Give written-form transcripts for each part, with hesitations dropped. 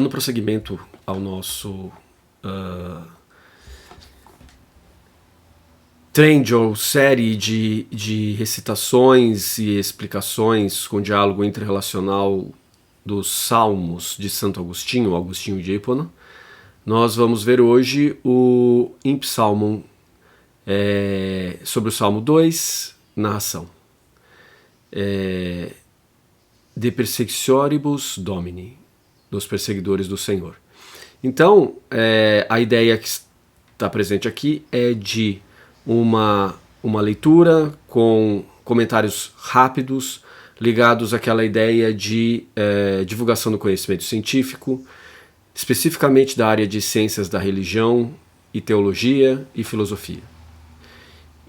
Dando prosseguimento ao nosso trend ou série de recitações e explicações com diálogo interrelacional dos Salmos de Santo Agostinho, Agostinho de Hipona, nós vamos ver hoje o Impsalmon, sobre o Salmo 2, narração. De persecutoribus Domini, dos perseguidores do Senhor. Então, a ideia que está presente aqui é de uma leitura com comentários rápidos, ligados àquela ideia de divulgação do conhecimento científico, especificamente da área de ciências da religião e teologia e filosofia.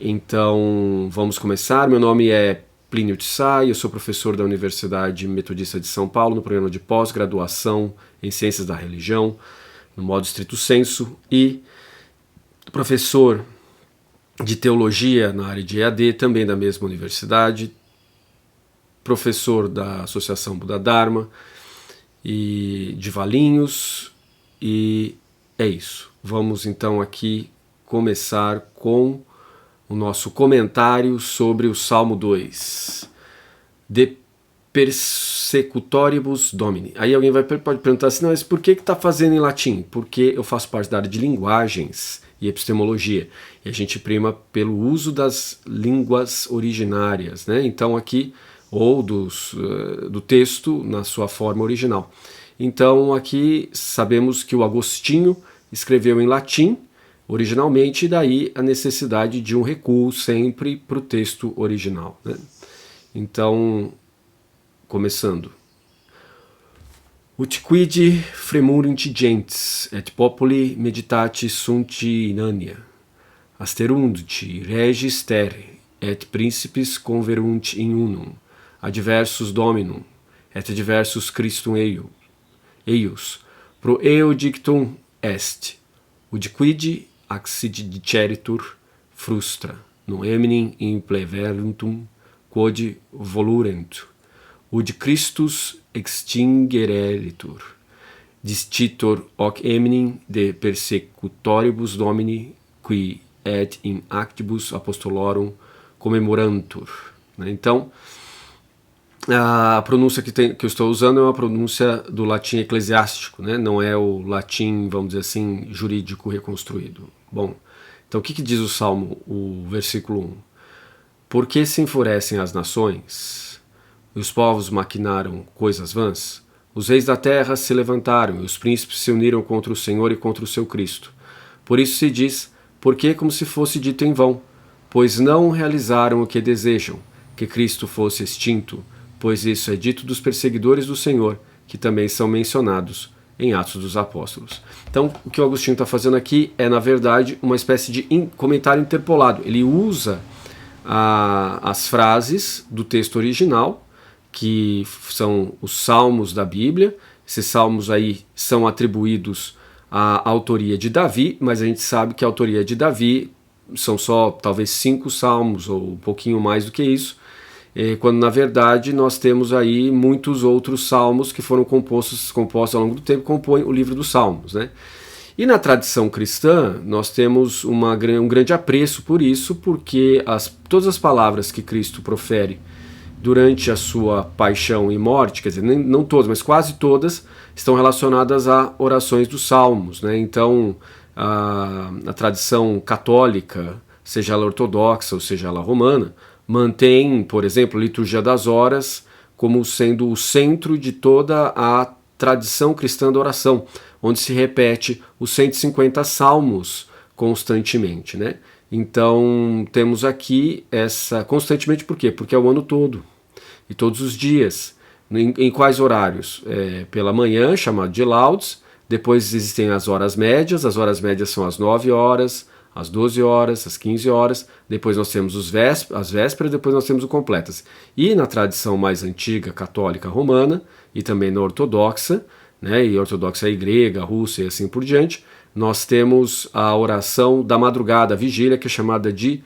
Então, vamos começar. Meu nome é Plínio de Sá, eu sou professor da Universidade Metodista de São Paulo, no programa de pós-graduação em Ciências da Religião, no modo estrito sensu, e professor de Teologia na área de EAD, também da mesma universidade, professor da Associação Buda Dharma e de Valinhos, e é isso. Vamos então aqui começar com o nosso comentário sobre o Salmo 2, De persecutoribus Domini. Aí alguém pode perguntar assim, não, mas por que está fazendo em latim? Porque eu faço parte da área de linguagens e epistemologia, e a gente prima pelo uso das línguas originárias, né? Então aqui, ou do texto na sua forma original. Então aqui sabemos que o Agostinho escreveu em latim, originalmente, e daí a necessidade de um recuo sempre para o texto original, né? Então, começando. Ut quid fremurunt gentes, et populi meditate sunt inania. Asterunt regis terrae, et principes converunt in unum. Adversus Dominum, et adversus Christum eius. Pro eo dictum est. Ut quid acid diceritur frustra, non eminent impleventum quod volurentur. Ut Christus extingueritur, discitor hoc eminent de persecutoribus Domini, qui et in actibus apostolorum commemorantur. Então, a pronúncia que eu estou usando é uma pronúncia do latim eclesiástico, né? Não é o latim, vamos dizer assim, jurídico reconstruído. Bom, então o que diz o Salmo, o versículo 1? Por que se enfurecem as nações? E os povos maquinaram coisas vãs? Os reis da terra se levantaram, e os príncipes se uniram contra o Senhor e contra o seu Cristo. Por isso se diz, porque como se fosse dito em vão, pois não realizaram o que desejam, que Cristo fosse extinto, pois isso é dito dos perseguidores do Senhor, que também são mencionados em Atos dos Apóstolos. Então, o que o Agostinho está fazendo aqui é, na verdade, uma espécie de comentário interpolado. Ele usa as frases do texto original, que são os salmos da Bíblia. Esses salmos aí são atribuídos à autoria de Davi, mas a gente sabe que a autoria de Davi são só talvez 5 salmos, ou um pouquinho mais do que isso, quando na verdade nós temos aí muitos outros salmos que foram compostos ao longo do tempo, compõem o livro dos Salmos, né? E na tradição cristã nós temos um grande apreço por isso, porque todas as palavras que Cristo profere durante a sua paixão e morte, quer dizer, não todas, mas quase todas, estão relacionadas a orações dos Salmos, né? Então a tradição católica, seja ela ortodoxa ou seja ela romana, mantém, por exemplo, a liturgia das horas como sendo o centro de toda a tradição cristã da oração, onde se repete os 150 salmos constantemente, né? Então temos aqui constantemente, por quê? Porque é o ano todo e todos os dias. Em quais horários? Pela manhã, chamado de laudes, depois existem as horas médias são às 9 horas, às 12 horas, às 15 horas, depois nós temos as vésperas, depois nós temos o completas. E na tradição mais antiga, católica romana, e também na ortodoxa, né, e ortodoxa aí grega, russa e assim por diante, nós temos a oração da madrugada, a vigília, que é chamada de,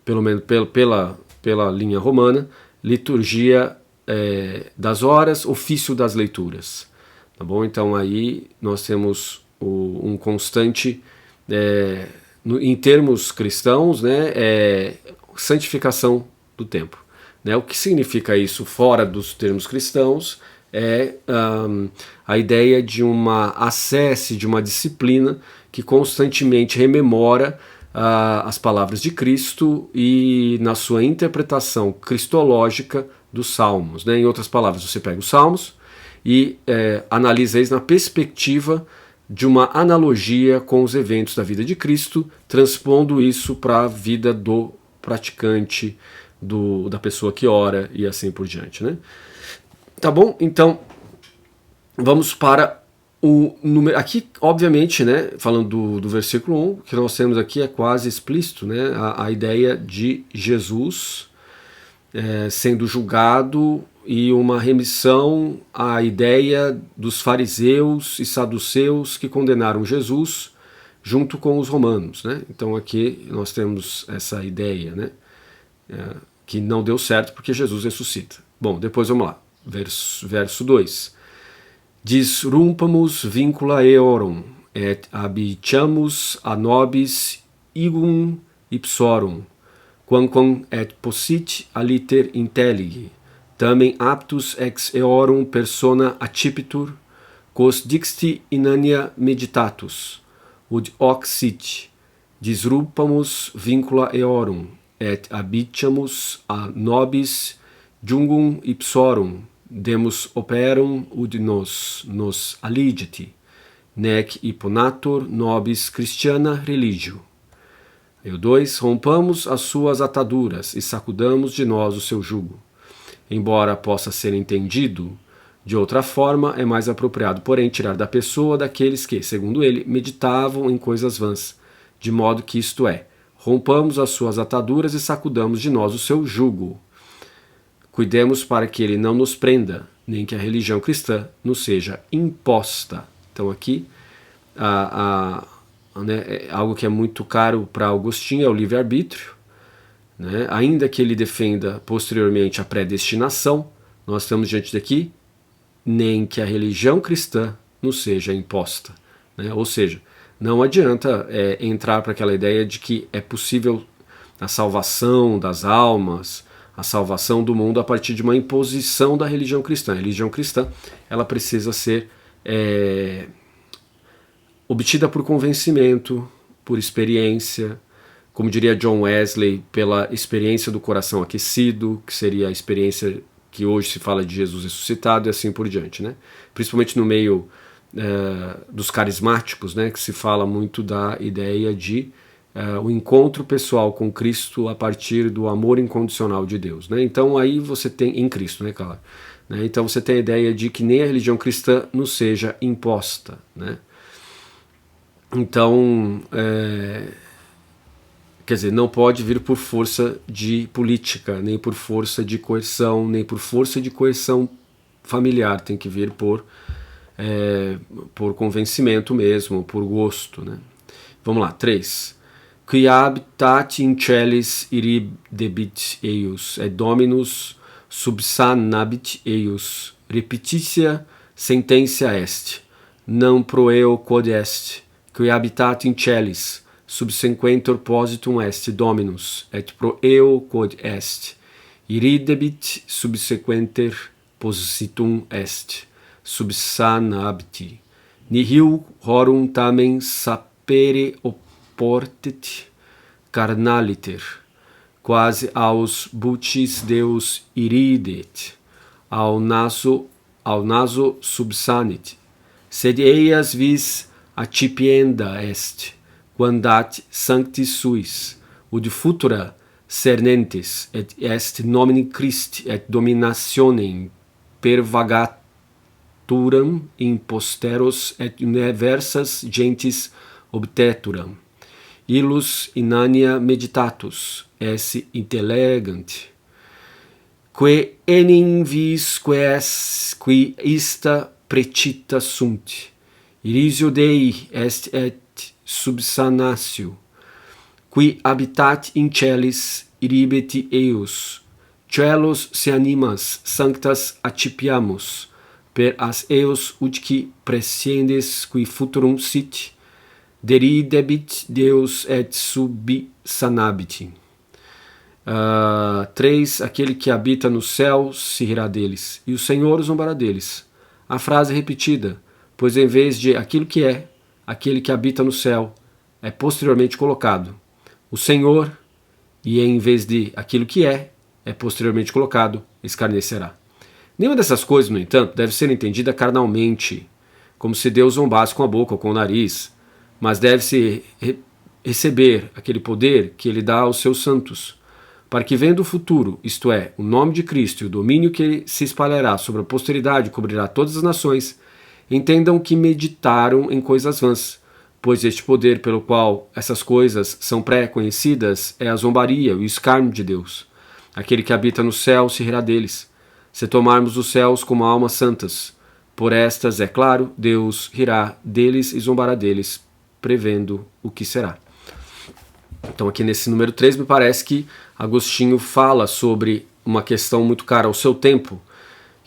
pelo menos pela linha romana, liturgia das horas, ofício das leituras. tá bom? Então aí nós temos um constante, em termos cristãos, né, santificação do tempo. Né? O que significa isso fora dos termos cristãos é a ideia de uma ascese, de uma disciplina que constantemente rememora as palavras de Cristo e na sua interpretação cristológica dos Salmos. Né? Em outras palavras, você pega os Salmos e analisa eles na perspectiva de uma analogia com os eventos da vida de Cristo, transpondo isso para a vida do praticante, da pessoa que ora e assim por diante. Né? Tá bom? Então, vamos para o número. Aqui, obviamente, né, falando do versículo 1, o que nós temos aqui é quase explícito, né, a ideia de Jesus sendo julgado e uma remissão à ideia dos fariseus e saduceus que condenaram Jesus junto com os romanos. Né? Então aqui nós temos essa ideia, né, que não deu certo porque Jesus ressuscita. Bom, depois vamos lá. Verso 2. Disrumpamus vincula eorum, et habitiamus a nobis igum ipsorum, quamquam et possit aliter intelligi, tamen aptus ex eorum persona accipitur, quos dixti inania meditatus, ud hoc sit, disrumpamus vincula eorum, et habitiamus a nobis jungum ipsorum, demus operum ud nos alligiti, nec imponatur nobis Christiana religio. E o 2, rompamos as suas ataduras e sacudamos de nós o seu jugo. Embora possa ser entendido de outra forma, é mais apropriado, porém, tirar da pessoa daqueles que, segundo ele, meditavam em coisas vãs, de modo que isto é, rompamos as suas ataduras e sacudamos de nós o seu jugo. Cuidemos para que ele não nos prenda, nem que a religião cristã nos seja imposta. Então aqui, algo que é muito caro para Agostinho é o livre-arbítrio. Né? Ainda que ele defenda posteriormente a predestinação, nós estamos diante daqui, nem que a religião cristã nos seja imposta. Né? Ou seja, não adianta entrar para aquela ideia de que é possível a salvação das almas, a salvação do mundo a partir de uma imposição da religião cristã. A religião cristã ela precisa ser obtida por convencimento, por experiência, como diria John Wesley, pela experiência do coração aquecido, que seria a experiência que hoje se fala de Jesus ressuscitado e assim por diante. Né? Principalmente no meio dos carismáticos, né, que se fala muito da ideia de o encontro pessoal com Cristo a partir do amor incondicional de Deus. Né? Então aí você tem, em Cristo, né, claro. Né? Então você tem a ideia de que nem a religião cristã nos seja imposta. Né? Então, quer dizer, não pode vir por força de política, nem por força de coerção, nem por força de coerção familiar, tem que vir por convencimento mesmo, por gosto. Né? Vamos lá, 3. Qui habitat in celis iridebit eius, et dominus subsanabit eius, repetitia sententia est, nam pro eo quod est, qui habitat in celis, subsequentur positum est dominus, et pro eo quod est, iridebit subsequenter positum est, subsanabiti. Nihil horum tamen sapere oportet carnaliter, quasi aus butis Deus iridet, au naso subsanit, sed eias vis accipienda est, quandat sanctis suis, ud futura cernentes, et est nomine Christi et dominationem pervagaturam in posteros et universas gentis obteturam. Illus inania meditatus, esse intellegant, que enim vis qui ista precita sunt, irisio Dei est et subsanatio, qui habitat in celis iribeti eius, celos se animas sanctas accipiamus, per as eos utque prescendes qui futurum sit, deridebit Deus et subsanabit. 3. Aquele que habita no céu se rirá deles, e o Senhor zombará deles. A frase é repetida, pois em vez de aquilo que é, aquele que habita no céu, é posteriormente colocado o Senhor, e em vez de aquilo que é posteriormente colocado, escarnecerá. Nenhuma dessas coisas, no entanto, deve ser entendida carnalmente, como se Deus zombasse com a boca ou com o nariz, mas deve-se receber aquele poder que ele dá aos seus santos, para que vendo o futuro, isto é, o nome de Cristo e o domínio que se espalhará sobre a posteridade e cobrirá todas as nações, entendam que meditaram em coisas vãs, pois este poder pelo qual essas coisas são pré-conhecidas é a zombaria e o escárnio de Deus. Aquele que habita no céu se rirá deles, se tomarmos os céus como almas santas. Por estas, é claro, Deus rirá deles e zombará deles, prevendo o que será. Então aqui nesse número 3 me parece que Agostinho fala sobre uma questão muito cara ao seu tempo,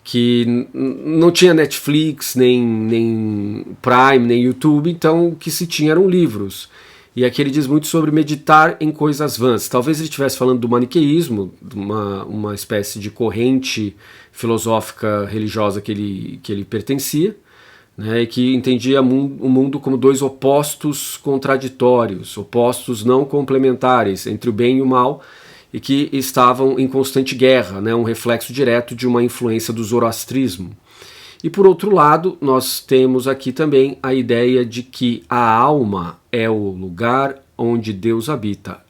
que não tinha Netflix, nem Prime, nem YouTube, então o que se tinha eram livros. E aqui ele diz muito sobre meditar em coisas vãs. Talvez ele estivesse falando do maniqueísmo, de uma espécie de corrente filosófica religiosa que ele pertencia, né, e que entendia o mundo como dois opostos contraditórios, opostos não complementares entre o bem e o mal, e que estavam em constante guerra, né, um reflexo direto de uma influência do zoroastrismo. E por outro lado, nós temos aqui também a ideia de que a alma é o lugar onde Deus habita.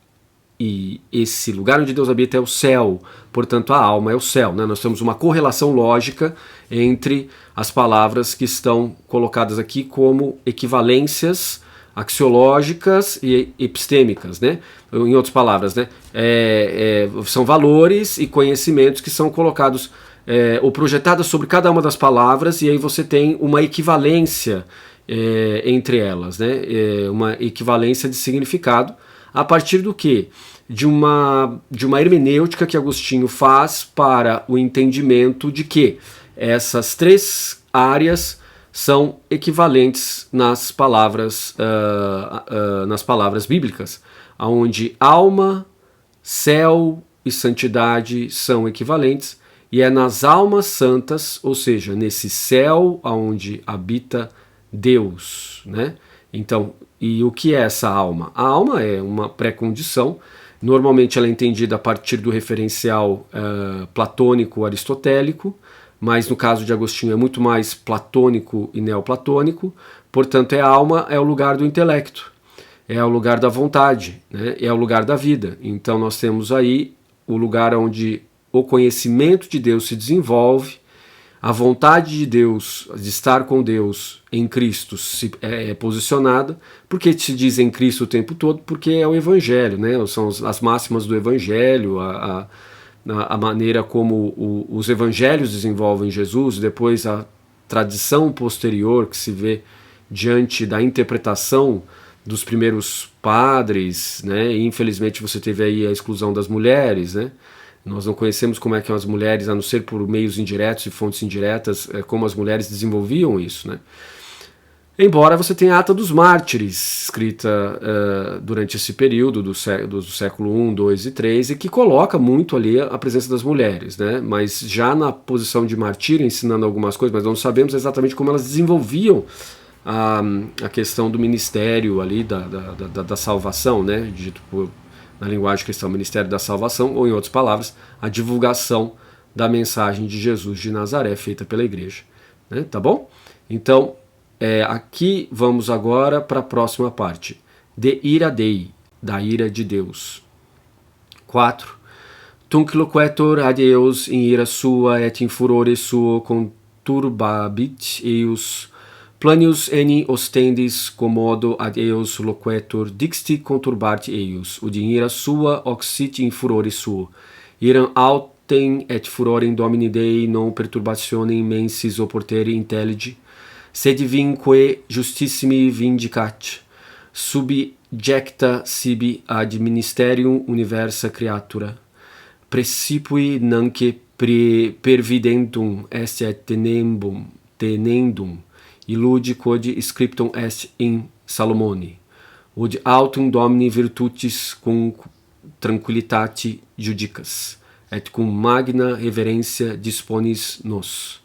E esse lugar onde Deus habita é o céu, portanto a alma é o céu, né? Nós temos uma correlação lógica entre as palavras que estão colocadas aqui como equivalências axiológicas e epistêmicas, né? Em outras palavras, né? São valores e conhecimentos que são colocados ou projetadas sobre cada uma das palavras, e aí você tem uma equivalência entre elas, né? Uma equivalência de significado, a partir do quê? De uma hermenêutica que Agostinho faz para o entendimento de que essas três áreas são equivalentes nas palavras bíblicas, onde alma, céu e santidade são equivalentes, e é nas almas santas, ou seja, nesse céu onde habita Deus, né? Então, e o que é essa alma? A alma é uma pré-condição. Normalmente ela é entendida a partir do referencial platônico aristotélico, mas no caso de Agostinho é muito mais platônico e neoplatônico. Portanto, a alma é o lugar do intelecto, é o lugar da vontade, né? É o lugar da vida. Então nós temos aí o lugar onde o conhecimento de Deus se desenvolve, a vontade de Deus, de estar com Deus em Cristo é posicionada. Por que se diz em Cristo o tempo todo? Porque é o Evangelho, né? São as máximas do Evangelho, a maneira como os Evangelhos desenvolvem Jesus, depois a tradição posterior que se vê diante da interpretação dos primeiros padres, né? E infelizmente você teve aí a exclusão das mulheres, né? Nós não conhecemos como é que as mulheres, a não ser por meios indiretos e fontes indiretas, como as mulheres desenvolviam isso, né? Embora você tenha a Ata dos Mártires, escrita durante esse período do século I, II e III, e que coloca muito ali a presença das mulheres, né? Mas já na posição de martírio, ensinando algumas coisas, mas não sabemos exatamente como elas desenvolviam a questão do ministério ali da salvação, né? Dito na linguagem cristã, o ministério da salvação, ou em outras palavras, a divulgação da mensagem de Jesus de Nazaré feita pela igreja, né? Tá bom? Então, aqui vamos agora para a próxima parte. De ira Dei, da ira de Deus. 4. Tunc loquetur ad eos in ira sua et in furore suo conturbabit eius planius eni ostendis commodo ad eos loquetur dixti conturbart eius, ud in ira sua oxit in furore suo. Iram autem et furorem domini Dei non perturbationem mensis oportere intelligi, sed vinque justissimi vindicat, subjecta sibi ad ministerium universa creatura, precipui nanque pervidentum est et tenembum tenendum, illude quod scriptum est in Salomone, ud autem domini virtutis cum tranquillitate judicas, et cum magna reverencia disponis nos.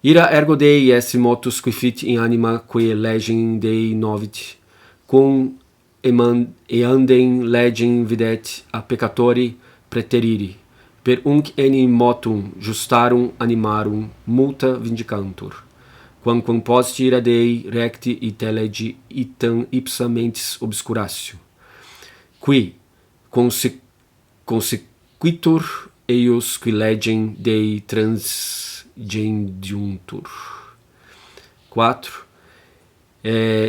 Ira ergo Dei est motus qui fit in anima quae legem Dei novit, cum eandem legem videt a peccatori preteriri, per unc enim motum justarum animarum multa vindicantur, quamquam post ira Dei recti ite legi itam ipsa mentis obscuratio, qui consequitur eius qui legem Dei transgendiuntur. 4.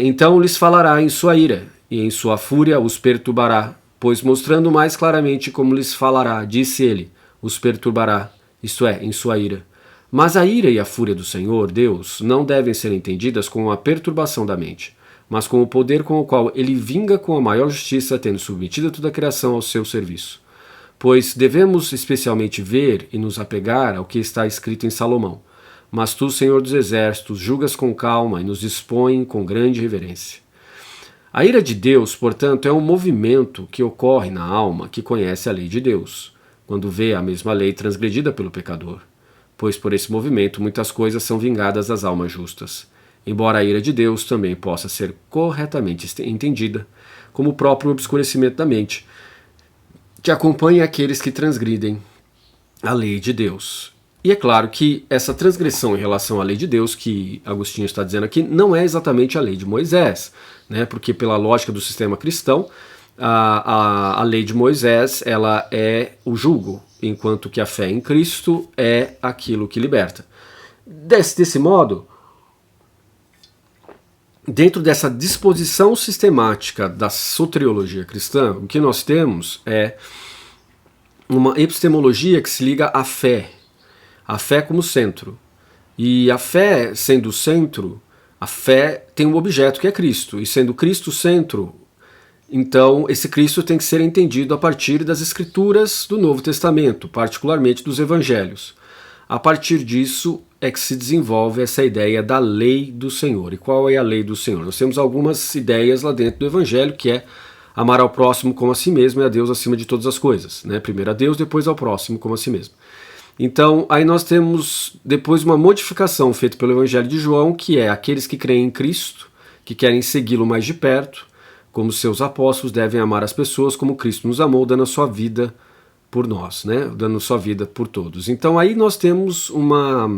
Então lhes falará em sua ira, e em sua fúria os perturbará, pois mostrando mais claramente como lhes falará, disse ele, os perturbará, isto é, em sua ira. Mas a ira e a fúria do Senhor, Deus, não devem ser entendidas como a perturbação da mente, mas com o poder com o qual ele vinga com a maior justiça, tendo submetido toda a criação ao seu serviço. Pois devemos especialmente ver e nos apegar ao que está escrito em Salomão. Mas tu, Senhor dos Exércitos, julgas com calma e nos dispõe com grande reverência. A ira de Deus, portanto, é um movimento que ocorre na alma que conhece a lei de Deus, quando vê a mesma lei transgredida pelo pecador. Pois por esse movimento muitas coisas são vingadas das almas justas, embora a ira de Deus também possa ser corretamente entendida como o próprio obscurecimento da mente, que acompanha aqueles que transgridem a lei de Deus. E é claro que essa transgressão em relação à lei de Deus, que Agostinho está dizendo aqui, não é exatamente a lei de Moisés, né? Porque pela lógica do sistema cristão, a lei de Moisés ela é o jugo, enquanto que a fé em Cristo é aquilo que liberta. Desse modo, dentro dessa disposição sistemática da soteriologia cristã, o que nós temos é uma epistemologia que se liga à fé como centro. E a fé sendo o centro, a fé tem um objeto que é Cristo, e sendo Cristo o centro, então esse Cristo tem que ser entendido a partir das Escrituras do Novo Testamento, particularmente dos Evangelhos. A partir disso é que se desenvolve essa ideia da lei do Senhor. E qual é a lei do Senhor? Nós temos algumas ideias lá dentro do Evangelho, que é amar ao próximo como a si mesmo e a Deus acima de todas as coisas, né? Primeiro a Deus, depois ao próximo como a si mesmo. Então, aí nós temos depois uma modificação feita pelo Evangelho de João, que é aqueles que creem em Cristo, que querem segui-lo mais de perto, como seus apóstolos, devem amar as pessoas como Cristo nos amou, dando a sua vida por nós, né? Dando sua vida por todos. Então aí nós temos uma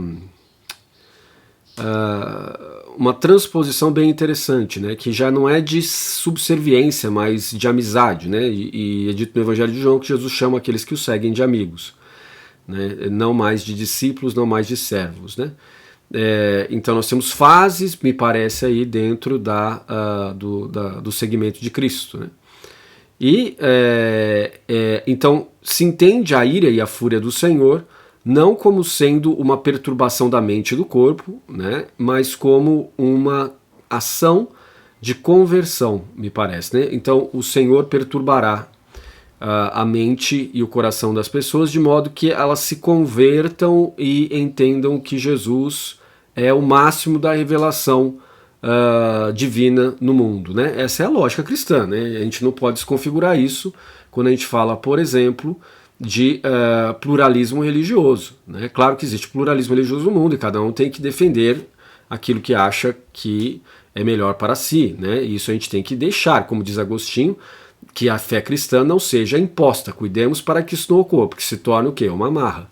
transposição bem interessante, né? Que já não é de subserviência, mas de amizade, né? E é dito no Evangelho de João que Jesus chama aqueles que o seguem de amigos, né? Não mais de discípulos, não mais de servos, né? Então nós temos fases, me parece, aí dentro do segmento de Cristo, né? E então se entende a ira e a fúria do Senhor não como sendo uma perturbação da mente e do corpo, né, mas como uma ação de conversão, me parece, né? Então o Senhor perturbará a mente e o coração das pessoas de modo que elas se convertam e entendam que Jesus é o máximo da revelação divina no mundo, né? Essa é a lógica cristã, né? A gente não pode desconfigurar isso quando a gente fala, por exemplo, de pluralismo religioso, né? Claro que existe pluralismo religioso no mundo e cada um tem que defender aquilo que acha que é melhor para si, né? E isso a gente tem que deixar, como diz Agostinho, que a fé cristã não seja imposta. Cuidemos para que isso não ocorra, porque se torna o quê? Uma amarra.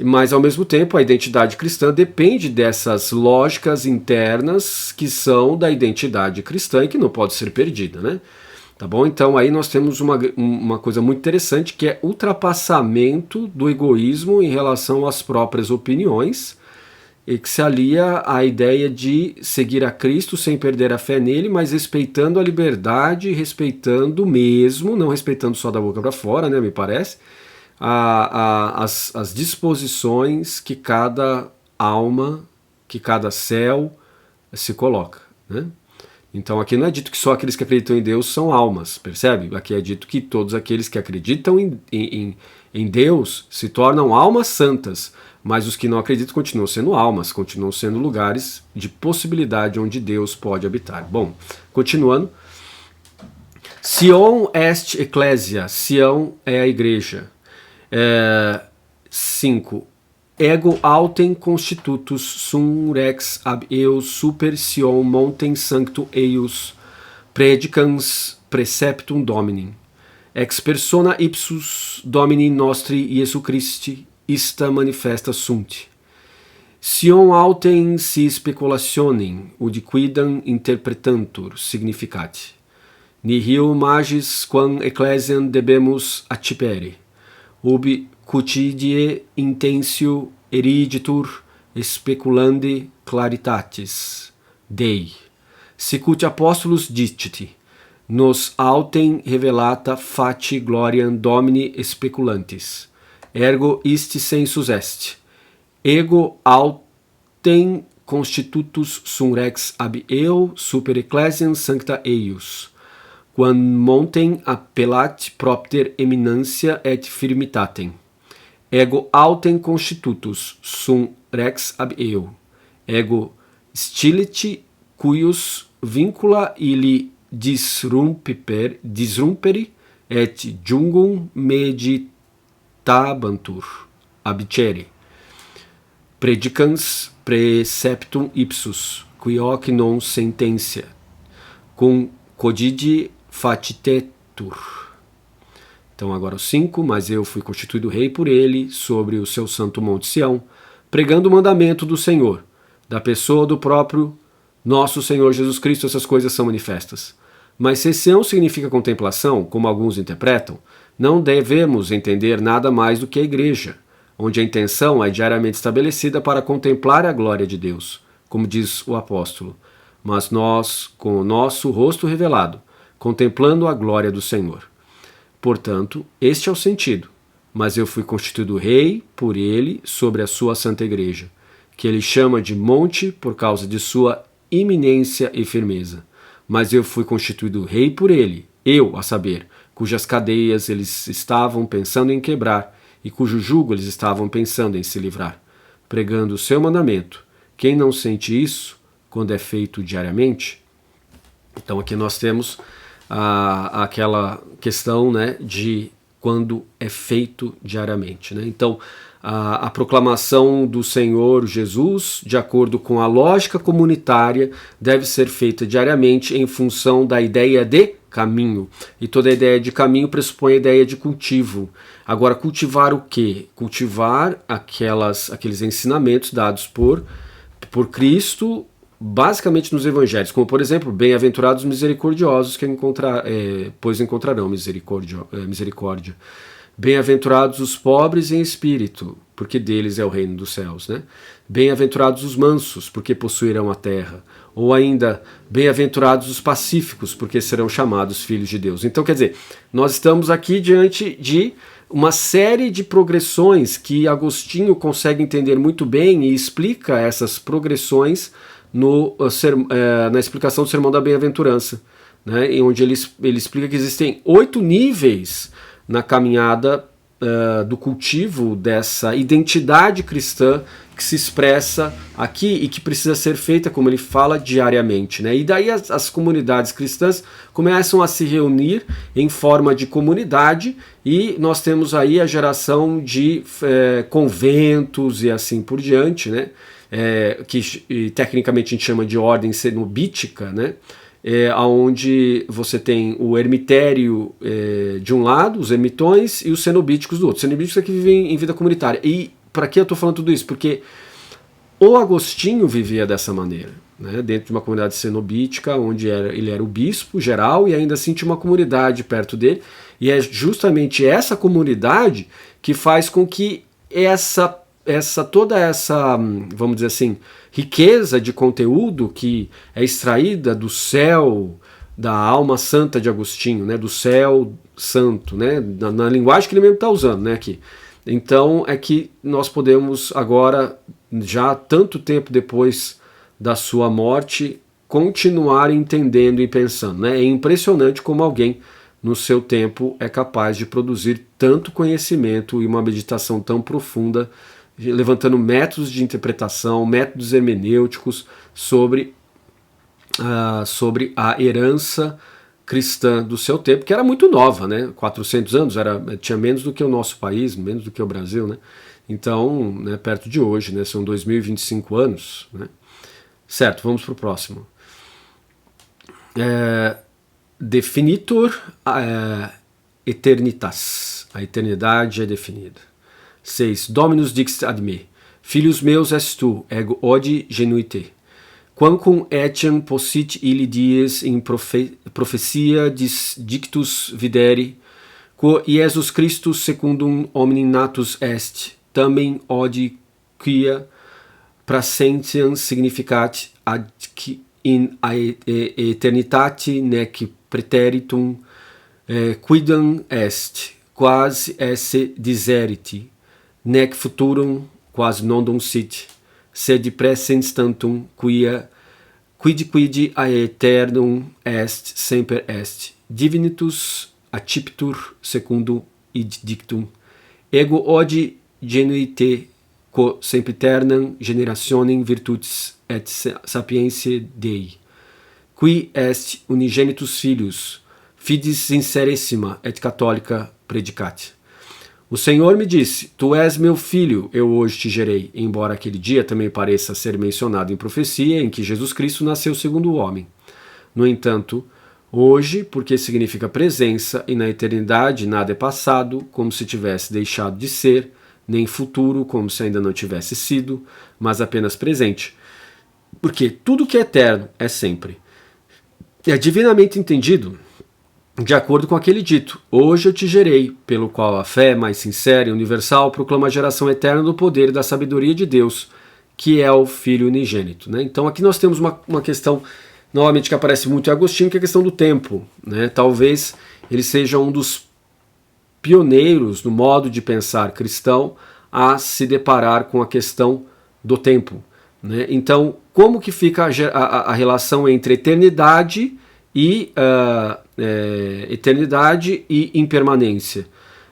Mas, ao mesmo tempo, a identidade cristã depende dessas lógicas internas que são da identidade cristã e que não pode ser perdida, né? Tá bom? Então, aí nós temos uma coisa muito interessante, que é ultrapassamento do egoísmo em relação às próprias opiniões, e que se alia à ideia de seguir a Cristo sem perder a fé nele, mas respeitando a liberdade, respeitando mesmo, não respeitando só da boca para fora, né, me parece, as disposições que cada alma, que cada céu se coloca, né? Então aqui não é dito que só aqueles que acreditam em Deus são almas, percebe? Aqui é dito que todos aqueles que acreditam em Deus se tornam almas santas, mas os que não acreditam continuam sendo almas, continuam sendo lugares de possibilidade onde Deus pode habitar. Bom, continuando. Sion est ecclesia, Sião é a igreja. 5. Ego autem constitutus sum rex ab eus super Sion montem sanctum eius predicans preceptum Domini. Ex persona ipsus Domini nostri Iesu Christi ista manifesta sunt. Sion autem si speculationem udiquidam interpretantur significati. Nihil magis quam ecclesiam debemus accipere. Ubi cutidie intensio eriditur speculandi claritatis Dei. Sicut apostolus diciti, nos autem revelata fati gloriam Domini speculantis. Ergo isti sensus est. Ego autem constitutus sum rex ab eo super ecclesiam sancta eius. Quam montem appellat propter eminentia et firmitatem. Ego autem constitutus sum rex ab eo. Ego stilit cuius vincula illi disrumperi et jungum meditabantur abicere. Predicans preceptum ipsus, qui hoc non sententia, cum codidi fatitetur. Então agora o 5, mas eu fui constituído rei por ele sobre o seu santo monte Sião, pregando o mandamento do Senhor, da pessoa do próprio nosso Senhor Jesus Cristo. Essas coisas são manifestas. Mas se Sião significa contemplação, como alguns interpretam, não devemos entender nada mais do que a igreja, onde a intenção é diariamente estabelecida para contemplar a glória de Deus, como diz o apóstolo, mas nós, com o nosso rosto revelado, contemplando a glória do Senhor. Portanto, este é o sentido, mas eu fui constituído rei por ele sobre a sua santa igreja, que ele chama de monte por causa de sua iminência e firmeza. Mas eu fui constituído rei por ele, eu, a saber, cujas cadeias eles estavam pensando em quebrar, e cujo jugo eles estavam pensando em se livrar, pregando o seu mandamento. Quem não sente isso, quando é feito diariamente? Então aqui nós temos aquela questão, né, de quando é feito diariamente, né? Então a proclamação do Senhor Jesus, de acordo com a lógica comunitária, deve ser feita diariamente em função da ideia de caminho. E toda a ideia de caminho pressupõe a ideia de cultivo. Agora, cultivar o quê? Cultivar aqueles ensinamentos dados por Cristo, basicamente nos evangelhos, como por exemplo, bem-aventurados misericordiosos, pois encontrarão misericórdia. Bem-aventurados os pobres em espírito, porque deles é o reino dos céus, né? Bem-aventurados os mansos, porque possuirão a terra. Ou ainda, bem-aventurados os pacíficos, porque serão chamados filhos de Deus. Então, quer dizer, nós estamos aqui diante de uma série de progressões que Agostinho consegue entender muito bem e explica essas progressões na explicação do Sermão da Bem-aventurança, né? Onde ele explica que existem 8 níveis na caminhada do cultivo dessa identidade cristã que se expressa aqui e que precisa ser feita, como ele fala, diariamente, né? E daí as comunidades cristãs começam a se reunir em forma de comunidade e nós temos aí a geração de conventos e assim por diante, né? Que tecnicamente a gente chama de ordem cenobítica, né? Onde você tem o ermitério de um lado, os ermitões, e os cenobíticos do outro. Os cenobíticos é que vivem em vida comunitária. E para que eu estou falando tudo isso? Porque o Agostinho vivia dessa maneira, né? Dentro de uma comunidade cenobítica, onde ele era o bispo geral e ainda assim tinha uma comunidade perto dele. E é justamente essa comunidade que faz com que toda essa, vamos dizer assim, riqueza de conteúdo que é extraída do céu, da alma santa de Agostinho, né, do céu santo, né, na linguagem que ele mesmo está usando, né, aqui. Então é que nós podemos agora, já tanto tempo depois da sua morte, continuar entendendo e pensando, né? É impressionante como alguém no seu tempo é capaz de produzir tanto conhecimento e uma meditação tão profunda, levantando métodos de interpretação, métodos hermenêuticos sobre a herança cristã do seu tempo, que era muito nova, né? 400 anos, tinha menos do que o nosso país, menos do que o Brasil, né? Então, né, perto de hoje, né, são 2025 anos, né? Certo, vamos para o próximo. Definitur eternitas. A eternidade é definida. 6. Dominus dixit ad me. Filhos meus és tu, ego odi genuite. Quamquam etiam possit illi dies in profecia dictus videri, quo Iesus Christus secundum hominem natus est, tamen odi quia praesentiam significat ad in aeternitate nec praeteritum quidam est, quasi esse diseriti, nec futurum quasi nondum sit, sed praesens tantum quid aeternum est semper est, divinitus acciptur secundum id dictum, ego odi genuite quo sempiternam generationem virtutis et sapientiae Dei, qui est unigenitus Filius, fides sincerissima et catholica predicat. O Senhor me disse, tu és meu filho, eu hoje te gerei, embora aquele dia também pareça ser mencionado em profecia em que Jesus Cristo nasceu segundo o homem. No entanto, hoje, porque significa presença, e na eternidade nada é passado, como se tivesse deixado de ser, nem futuro, como se ainda não tivesse sido, mas apenas presente. Porque tudo que é eterno é sempre. É divinamente entendido de acordo com aquele dito, hoje eu te gerei, pelo qual a fé mais sincera e universal proclama a geração eterna do poder e da sabedoria de Deus, que é o Filho unigênito. Né? Então aqui nós temos uma questão, novamente, que aparece muito em Agostinho, que é a questão do tempo. Né? Talvez ele seja um dos pioneiros no modo de pensar cristão a se deparar com a questão do tempo. Né? Então, como que fica a relação entre eternidade e impermanência?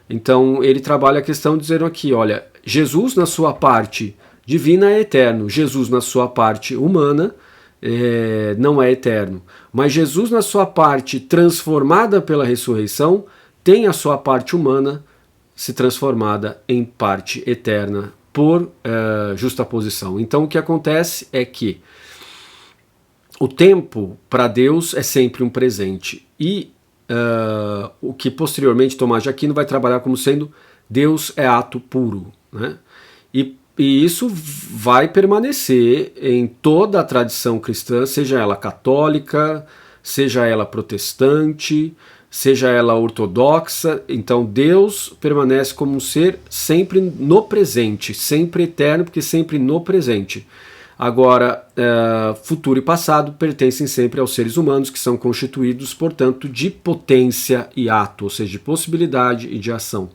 Então, ele trabalha a questão dizendo aqui, olha, Jesus na sua parte divina é eterno, Jesus na sua parte humana não é eterno, mas Jesus na sua parte transformada pela ressurreição tem a sua parte humana se transformada em parte eterna por justaposição. Então o que acontece é que o tempo para Deus é sempre um presente e o que posteriormente Tomás de Aquino vai trabalhar como sendo Deus é ato puro, né? E isso vai permanecer em toda a tradição cristã, seja ela católica, seja ela protestante, seja ela ortodoxa. Então Deus permanece como um ser sempre no presente, sempre eterno, porque sempre no presente. Agora, futuro e passado pertencem sempre aos seres humanos, que são constituídos, portanto, de potência e ato, ou seja, de possibilidade e de ação.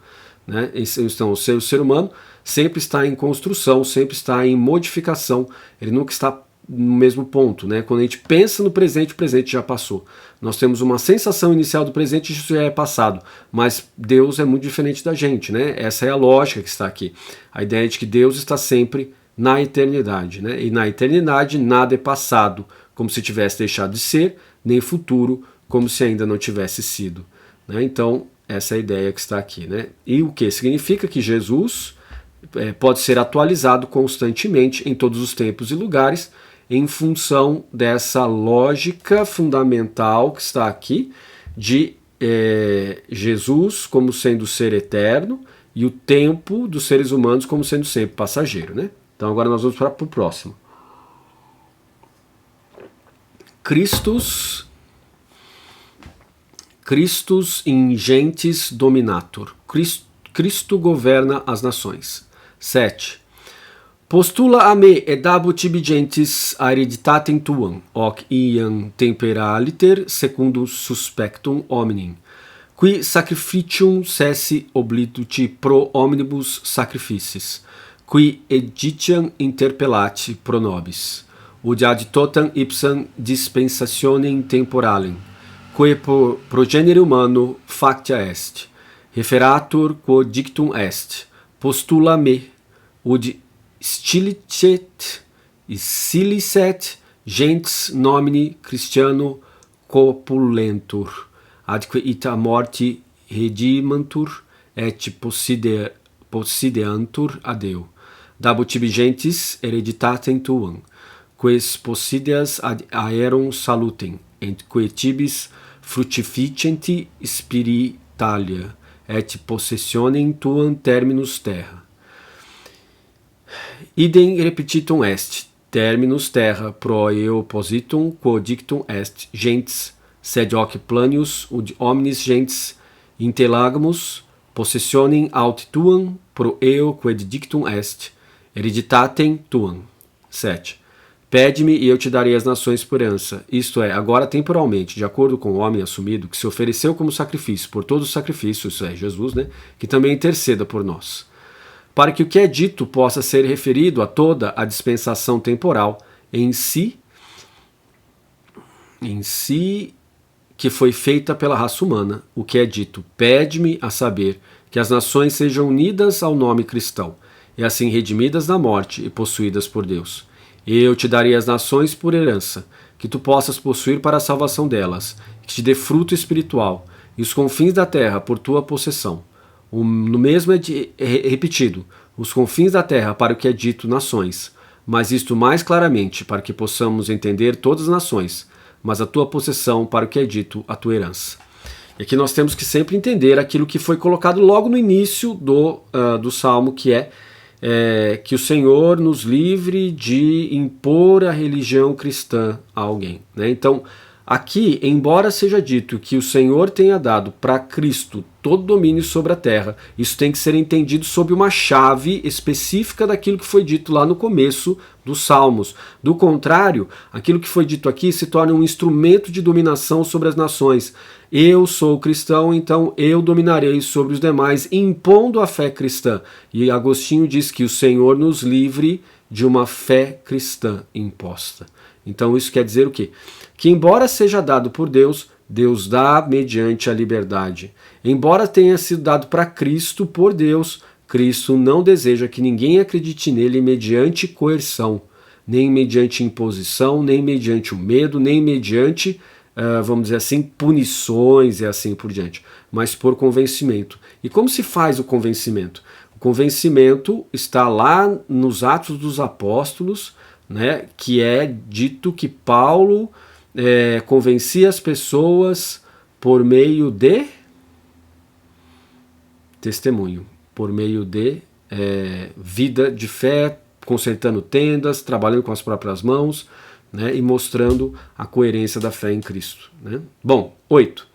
Né? Então, o ser humano sempre está em construção, sempre está em modificação, ele nunca está no mesmo ponto. Né? Quando a gente pensa no presente, o presente já passou. Nós temos uma sensação inicial do presente, isso já é passado, mas Deus é muito diferente da gente. Né? Essa é a lógica que está aqui. A ideia de que Deus está sempre na eternidade, né? E na eternidade nada é passado, como se tivesse deixado de ser, nem futuro, como se ainda não tivesse sido. Né? Então, essa é a ideia que está aqui. Né? E o que? Significa que Jesus pode ser atualizado constantemente em todos os tempos e lugares, em função dessa lógica fundamental que está aqui, de Jesus como sendo ser eterno e o tempo dos seres humanos como sendo sempre passageiro. Né? Então agora nós vamos para o próximo. Christus in gentes dominator. Cristo governa as nações. 7. Postula a me edabut tibi gentis hereditatem tuam, hoc iam temperaliter secundum suspectum hominem, qui sacrificium sessi oblituti pro omnibus sacrificis, qui editiam interpellati pro nobis. ud ad totam ipsam dispensationem temporalem, quae progenere humano factia est, referatur quod dictum est, postula me, ud stilicet gentes nomini Christiano copulentur, adque ita morti redimantur et possideantur adeo. Dabut tibi gentes hereditatem tuam, quaes possideas ad aerum salutem, et quae tibis fructificenti spiritalia, et possessionem tuam terminus terra. Idem repetitum est, terminus terra pro eo positum, quod dictum est gentes, sed hoc planius ud omnis gentes intellagmus, possessionem aut tuam pro eo quod dictum est, hereditatem tuam. 7. Pede-me e eu te darei as nações por herança, isto é, agora temporalmente, de acordo com o homem assumido, que se ofereceu como sacrifício por todos os sacrifícios, isso é, Jesus, né, que também interceda por nós. Para que o que é dito possa ser referido a toda a dispensação temporal em si que foi feita pela raça humana, o que é dito, pede-me a saber que as nações sejam unidas ao nome cristão, e assim redimidas da morte e possuídas por Deus. Eu te darei as nações por herança, que tu possas possuir para a salvação delas, que te dê fruto espiritual, e os confins da terra por tua possessão. No mesmo é repetido, os confins da terra para o que é dito nações, mas isto mais claramente para que possamos entender todas as nações, mas a tua possessão para o que é dito a tua herança. E aqui nós temos que sempre entender aquilo que foi colocado logo no início do Salmo, que é que o Senhor nos livre de impor a religião cristã a alguém, né? Então, aqui, embora seja dito que o Senhor tenha dado para Cristo todo domínio sobre a terra, isso tem que ser entendido sob uma chave específica daquilo que foi dito lá no começo dos Salmos. Do contrário, aquilo que foi dito aqui se torna um instrumento de dominação sobre as nações. Eu sou cristão, então eu dominarei sobre os demais, impondo a fé cristã. E Agostinho diz que o Senhor nos livre de uma fé cristã imposta. Então isso quer dizer o quê? Que embora seja dado por Deus, Deus dá mediante a liberdade. Embora tenha sido dado para Cristo por Deus, Cristo não deseja que ninguém acredite nele mediante coerção, nem mediante imposição, nem mediante o medo, nem mediante, vamos dizer assim, punições e assim por diante, mas por convencimento. E como se faz o convencimento? O convencimento está lá nos Atos dos Apóstolos, né, que é dito que Paulo convencia as pessoas por meio de testemunho, por meio de vida de fé, consertando tendas, trabalhando com as próprias mãos, né, e mostrando a coerência da fé em Cristo, né? Bom, 8.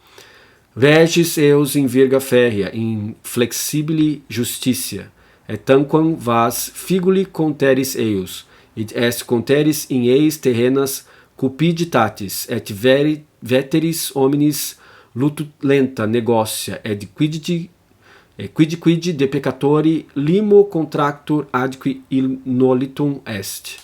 Regis eus in virga férrea, in flexibili justitia, et tanquam vas figuli conteris eius, id est conteris in eis terrenas cupiditatis, et veteris hominis lenta negotia, et quid de peccatori limo contractur adqui il nolitum est,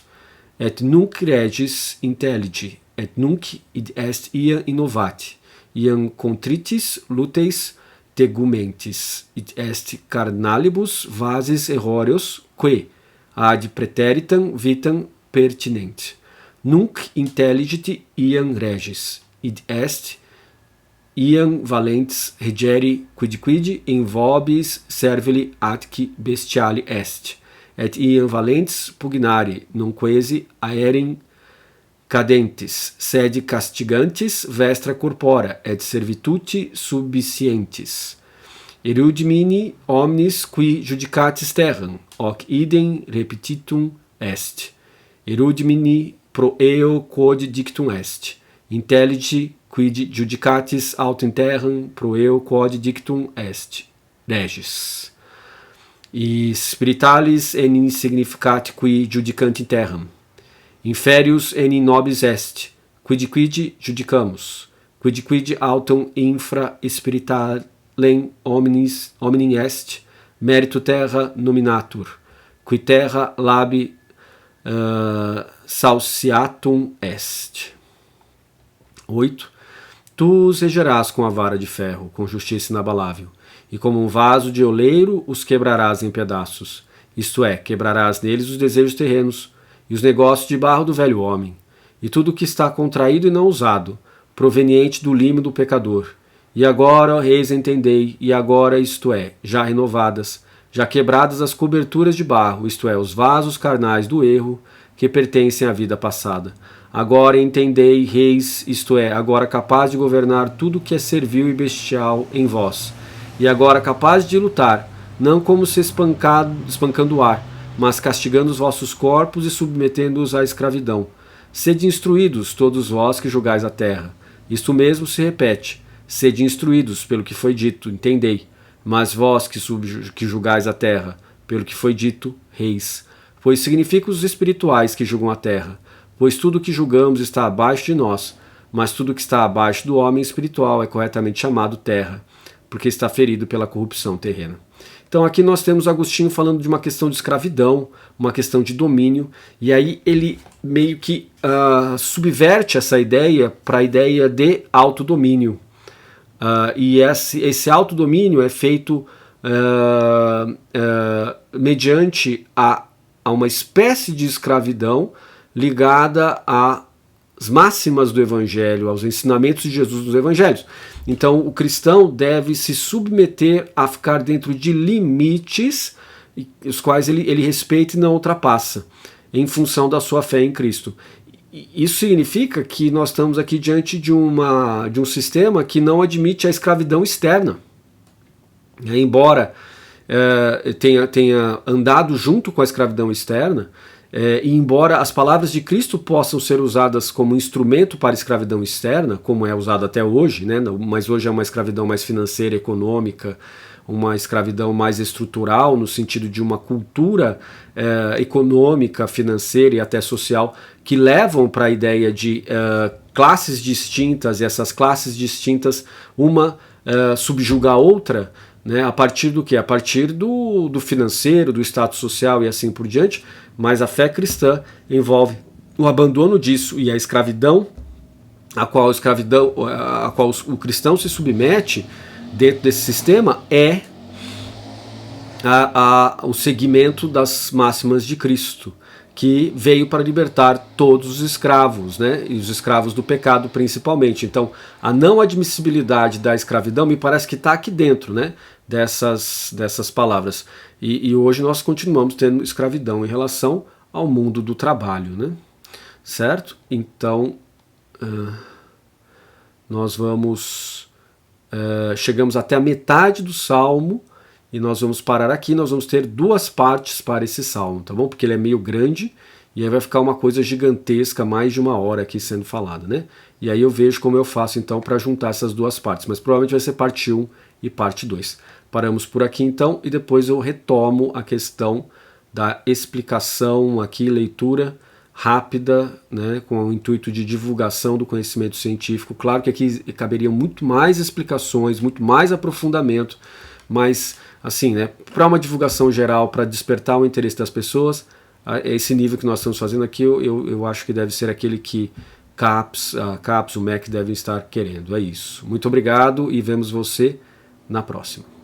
et nunc regis intelligi, et nunc id est ia innovati, iam contritis luteis tegumentis, id est carnalibus vasis erroreos, que ad praeteritam vitam pertinent. Nunc intelligit iam regis, id est iam valentes regeri quid in vobis servili atqui bestiali est, et iam valentes pugnari, nunquesi aerem cadentes, sed castigantes vestra corpora, et servituti subscientis. Erudimini omnis qui judicatis terram, hoc idem repetitum est. Erudimini pro eo quod dictum est. Intelligi quid judicatis autem terram pro eo quod dictum est. Regis. E spiritualis enim significat qui judicant in terram. Inferius enim nobis est, quid judicamus, quid autem infra spiritualem hominem est, meritu terra nominatur, qui terra labi sauciatum est. 8. Tu os regerás com a vara de ferro, com justiça inabalável, e como um vaso de oleiro os quebrarás em pedaços, isto é, quebrarás neles os desejos terrenos e os negócios de barro do velho homem, e tudo o que está contraído e não usado, proveniente do limo do pecador. E agora, ó reis, entendei, e agora, isto é, já renovadas, já quebradas as coberturas de barro, isto é, os vasos carnais do erro, que pertencem à vida passada. Agora entendei, reis, isto é, agora capaz de governar tudo que é servil e bestial em vós, e agora capaz de lutar, não como se espancando o ar, mas castigando os vossos corpos e submetendo-os à escravidão. Sede instruídos, todos vós que julgais a terra. Isto mesmo se repete. Sede instruídos pelo que foi dito, entendei. Mas vós que julgais a terra, pelo que foi dito, reis. Pois significa os espirituais que julgam a terra. Pois tudo que julgamos está abaixo de nós, mas tudo que está abaixo do homem espiritual é corretamente chamado terra, porque está ferido pela corrupção terrena. Então aqui nós temos Agostinho falando de uma questão de escravidão, uma questão de domínio, e aí ele meio que subverte essa ideia para a ideia de autodomínio. E esse autodomínio é feito mediante a uma espécie de escravidão ligada às máximas do Evangelho, aos ensinamentos de Jesus nos Evangelhos. Então o cristão deve se submeter a ficar dentro de limites os quais ele respeita e não ultrapassa, em função da sua fé em Cristo. Isso significa que nós estamos aqui diante de um sistema que não admite a escravidão externa. Embora tenha andado junto com a escravidão externa, e embora as palavras de Cristo possam ser usadas como instrumento para a escravidão externa, como é usado até hoje, né? Mas hoje é uma escravidão mais financeira, econômica, uma escravidão mais estrutural, no sentido de uma cultura econômica, financeira e até social, que levam para a ideia de classes distintas, e essas classes distintas, uma subjuga a outra, né, a partir do quê? A partir do financeiro, do status social e assim por diante, mas a fé cristã envolve o abandono disso, e a escravidão a qual o cristão se submete dentro desse sistema é o seguimento das máximas de Cristo, que veio para libertar todos os escravos, né? E os escravos do pecado principalmente. Então, a não admissibilidade da escravidão me parece que está aqui dentro, né? Dessas palavras. E hoje nós continuamos tendo escravidão em relação ao mundo do trabalho, né? Certo? Então, nós chegamos até a metade do Salmo, e nós vamos parar aqui. Nós vamos ter duas partes para esse salmo, tá bom? Porque ele é meio grande e aí vai ficar uma coisa gigantesca, mais de uma hora aqui sendo falada, né? E aí eu vejo como eu faço então para juntar essas duas partes, mas provavelmente vai ser parte 1 e parte 2. Paramos por aqui então e depois eu retomo a questão da explicação aqui, leitura rápida, né, com o intuito de divulgação do conhecimento científico. Claro que aqui caberia muito mais explicações, muito mais aprofundamento, mas assim, né, para uma divulgação geral, para despertar o interesse das pessoas, esse nível que nós estamos fazendo aqui, eu acho que deve ser aquele que a CAPES, o MEC devem estar querendo. É isso. Muito obrigado e vemos você na próxima.